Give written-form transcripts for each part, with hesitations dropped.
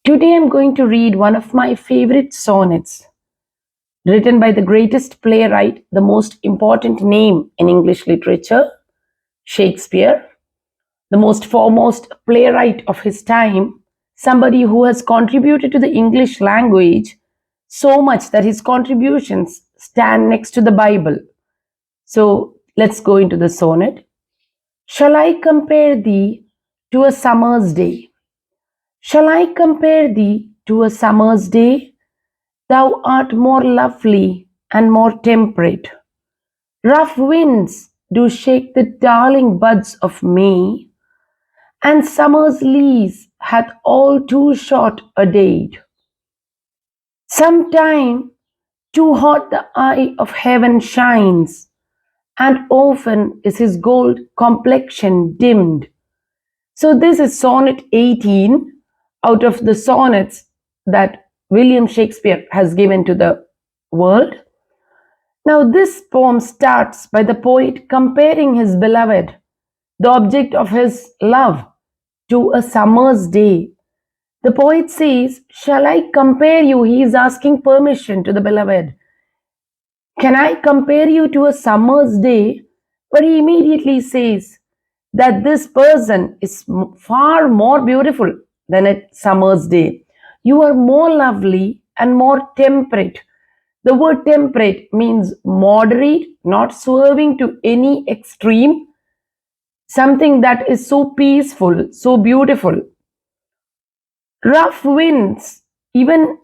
Today I'm going to read one of my favorite sonnets, written by the greatest playwright, the most important name in English literature, Shakespeare, the most foremost playwright of his time, somebody who has contributed to the English language so much that his contributions stand next to the Bible. So let's go into the sonnet. Shall I compare thee to a summer's day? Shall I compare thee to a summer's day? Thou art more lovely and more temperate. Rough winds do shake the darling buds of May, and summer's lease hath all too short a date. Sometime too hot the eye of heaven shines, and often is his gold complexion dimmed. So this is Sonnet 18 out of the sonnets that William Shakespeare has given to the world. Now this poem starts by the poet comparing his beloved, the object of his love, to a summer's day. The poet says, shall I compare you? He is asking permission to the beloved. Can I compare you to a summer's day? But he immediately says that this person is far more beautiful than a summer's day. You are more lovely and more temperate. The word temperate means moderate, not swerving to any extreme, something that is so peaceful, so beautiful. Rough winds, even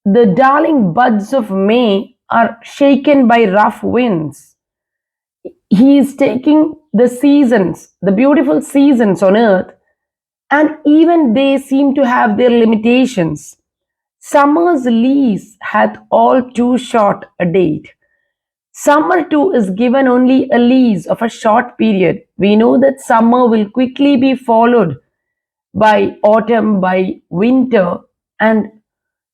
the darling buds of May are shaken by rough winds. He is taking the seasons, the beautiful seasons on earth, and even they seem to have their limitations. Summer's lease hath all too short a date. Summer too is given only a lease of a short period. We know that summer will quickly be followed by autumn, by winter, and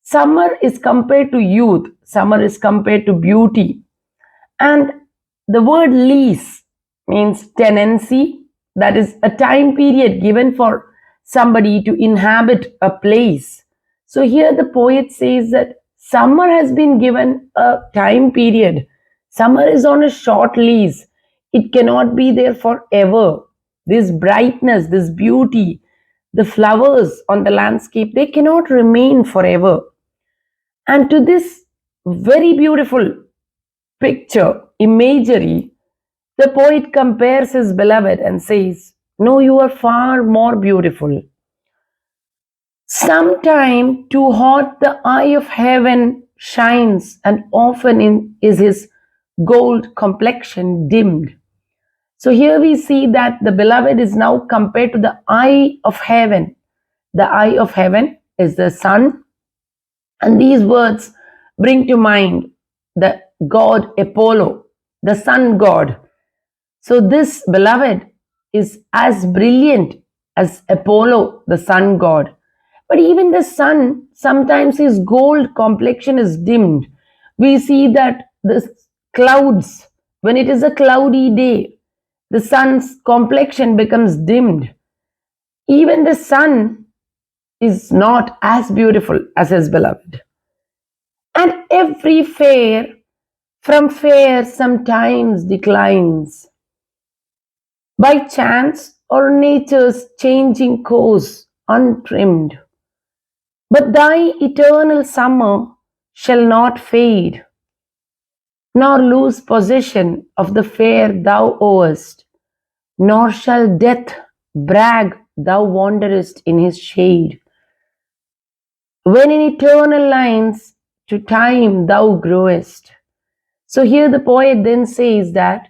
summer is compared to youth, summer is compared to beauty. And the word lease means tenancy, that is a time period given for somebody to inhabit a place. So here the poet says that summer has been given a time period. Summer is on a short lease. It cannot be there forever. This brightness, this beauty, the flowers on the landscape, they cannot remain forever. And to this very beautiful picture, imagery, the poet compares his beloved and says, no, you are far more beautiful. Sometime too hot the eye of heaven shines, and often is his gold complexion dimmed. So here we see that the beloved is now compared to the eye of heaven. The eye of heaven is the sun, and these words bring to mind the god Apollo, the sun god. So this beloved is as brilliant as Apollo, the sun god. But even the sun, sometimes his gold complexion is dimmed. We see that the clouds, when it is a cloudy day, the sun's complexion becomes dimmed. Even the sun is not as beautiful as his beloved. And every fair from fair sometimes declines, by chance or nature's changing course untrimmed. But thy eternal summer shall not fade, nor lose possession of the fair thou owest, nor shall death brag thou wanderest in his shade. When in eternal lines to time thou growest. So here the poet then says that,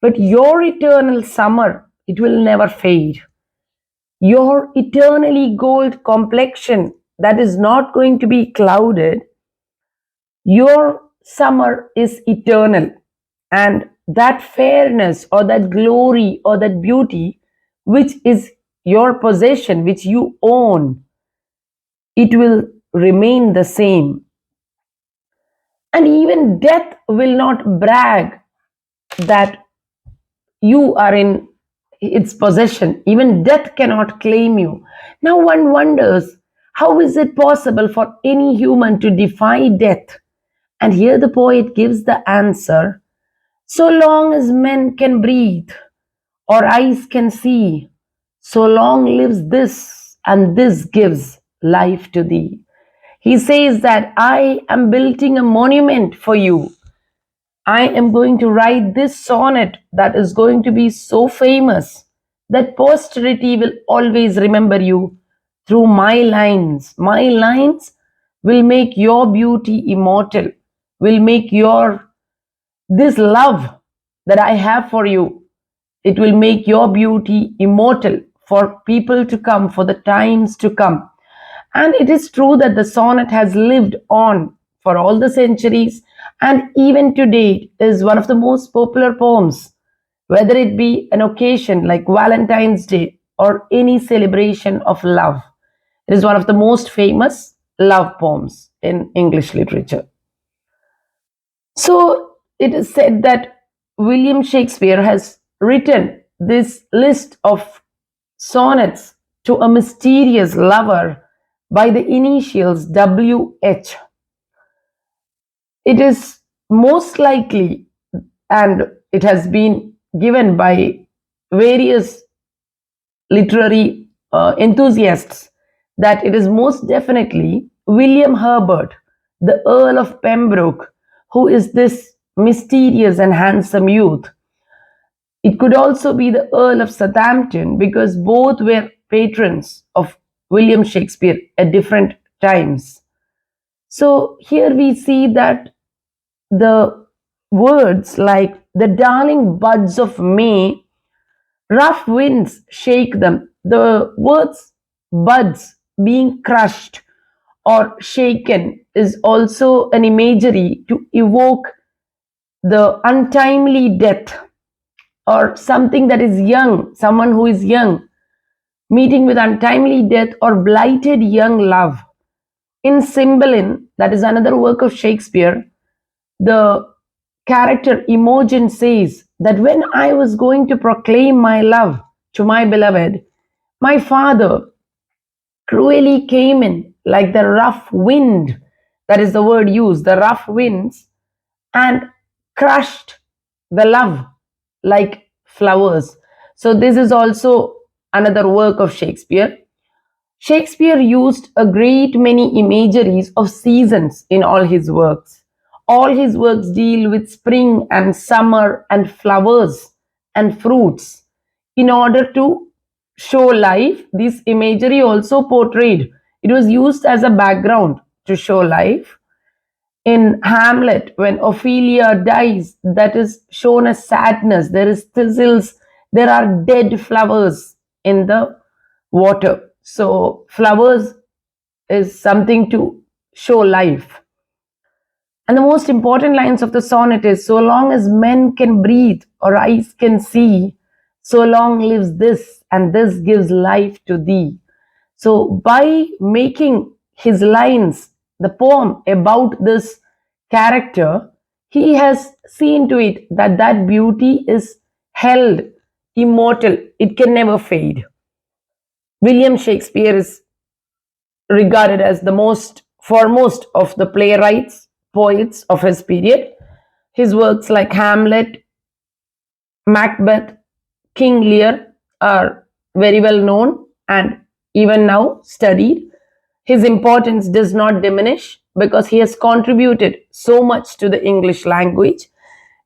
but your eternal summer, it will never fade. Your eternally gold complexion, that is not going to be clouded. Your summer is eternal, and that fairness or that glory or that beauty which is your possession, which you own, it will remain the same. And even death will not brag that you are in its possession. Even death cannot claim you. Now one wonders, How is it possible for any human to defy death? And here the poet gives the answer: so long as men can breathe or eyes can see, so long lives this, and this gives life to thee. He says that I am building a monument for you. I am going to write this sonnet that is going to be so famous that posterity will always remember you through my lines. My lines will make your beauty immortal, will make your this love that I have for you, it will make your beauty immortal for people to come, for the times to come. And it is true that the sonnet has lived on for all the centuries, and even today is one of the most popular poems, whether it be an occasion like Valentine's Day or any celebration of love. It is one of the most famous love poems in English literature. So it is said that William Shakespeare has written this list of sonnets to a mysterious lover by the initials WH. It is most likely, and it has been given by various literary enthusiasts, that it is most definitely William Herbert, the Earl of Pembroke, who is this mysterious and handsome youth. It could also be the Earl of Southampton because both were patrons of William Shakespeare at different times. So here we see that the words like the darling buds of May, rough winds shake them. The words buds being crushed or shaken is also an imagery to evoke the untimely death or something that is young, someone who is young, meeting with untimely death or blighted young love. In Cymbeline, that is another work of Shakespeare, the character Imogen says that when I was going to proclaim my love to my beloved, my father cruelly came in like the rough wind, that is the word used, the rough winds, and crushed the love like flowers. So, this is also another work of Shakespeare. Shakespeare used a great many imageries of seasons in all his works. All his works deal with spring and summer and flowers and fruits. In order to show life, this imagery also portrayed. It was used as a background to show life. In Hamlet, when Ophelia dies, that is shown as sadness. There is thistles, there are dead flowers in the water. So, flowers is something to show life. And the most important lines of the sonnet is so long as men can breathe or eyes can see, so long lives this, and this gives life to thee. So, by making his lines, the poem about this character, he has seen to it that that beauty is held immortal, it can never fade. William Shakespeare is regarded as the most foremost of the playwrights, poets of his period. His works like Hamlet, Macbeth, King Lear are very well known and even now studied. His importance does not diminish because he has contributed so much to the English language.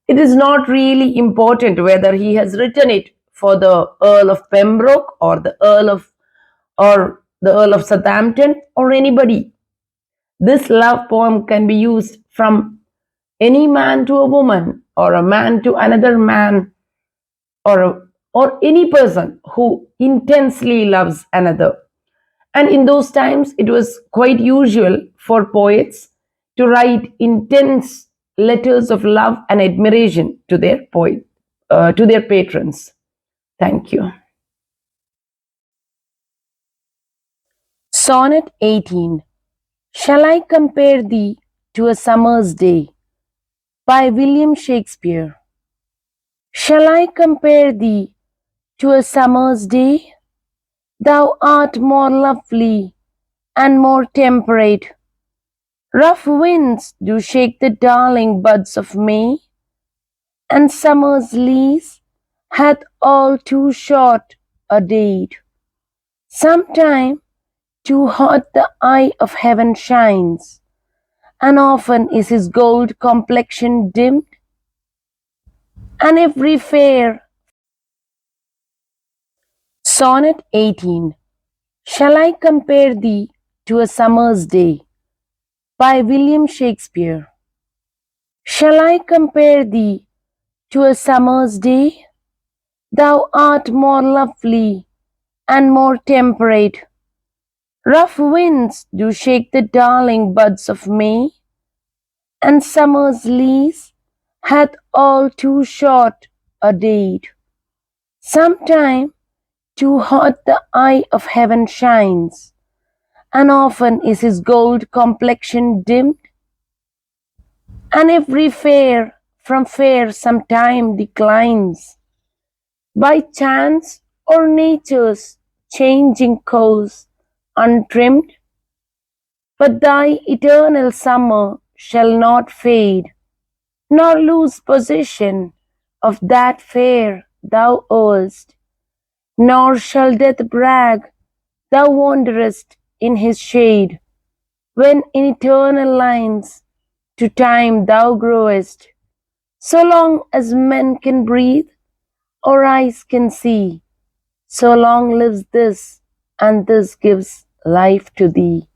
It is not really important whether he has written it for the Earl of Pembroke or the Earl of Southampton or anybody. This love poem can be used from any man to a woman or a man to another man or any person who intensely loves another. And in those times, it was quite usual for poets to write intense letters of love and admiration to their to their patrons. Thank you. Sonnet 18. Shall I compare thee to a summer's day? By William Shakespeare. Shall I compare thee to a summer's day? Thou art more lovely and more temperate. Rough winds do shake the darling buds of May, and summer's lease hath all too short a date. Sometime too hot the eye of heaven shines, and often is his gold complexion dimmed, and every fair. Sonnet 18. Shall I compare thee to a summer's day? By William Shakespeare. Shall I compare thee to a summer's day? Thou art more lovely and more temperate. Rough winds do shake the darling buds of May, and summer's lease hath all too short a date. Sometime too hot the eye of heaven shines, and often is his gold complexion dimmed, and every fair from fair sometime declines, by chance or nature's changing course untrimmed. But thy eternal summer shall not fade, nor lose possession of that fair thou owest, nor shall death brag thou wanderest in his shade, when in eternal lines to time thou growest. So long as men can breathe or eyes can see, so long lives this, and this gives life to thee.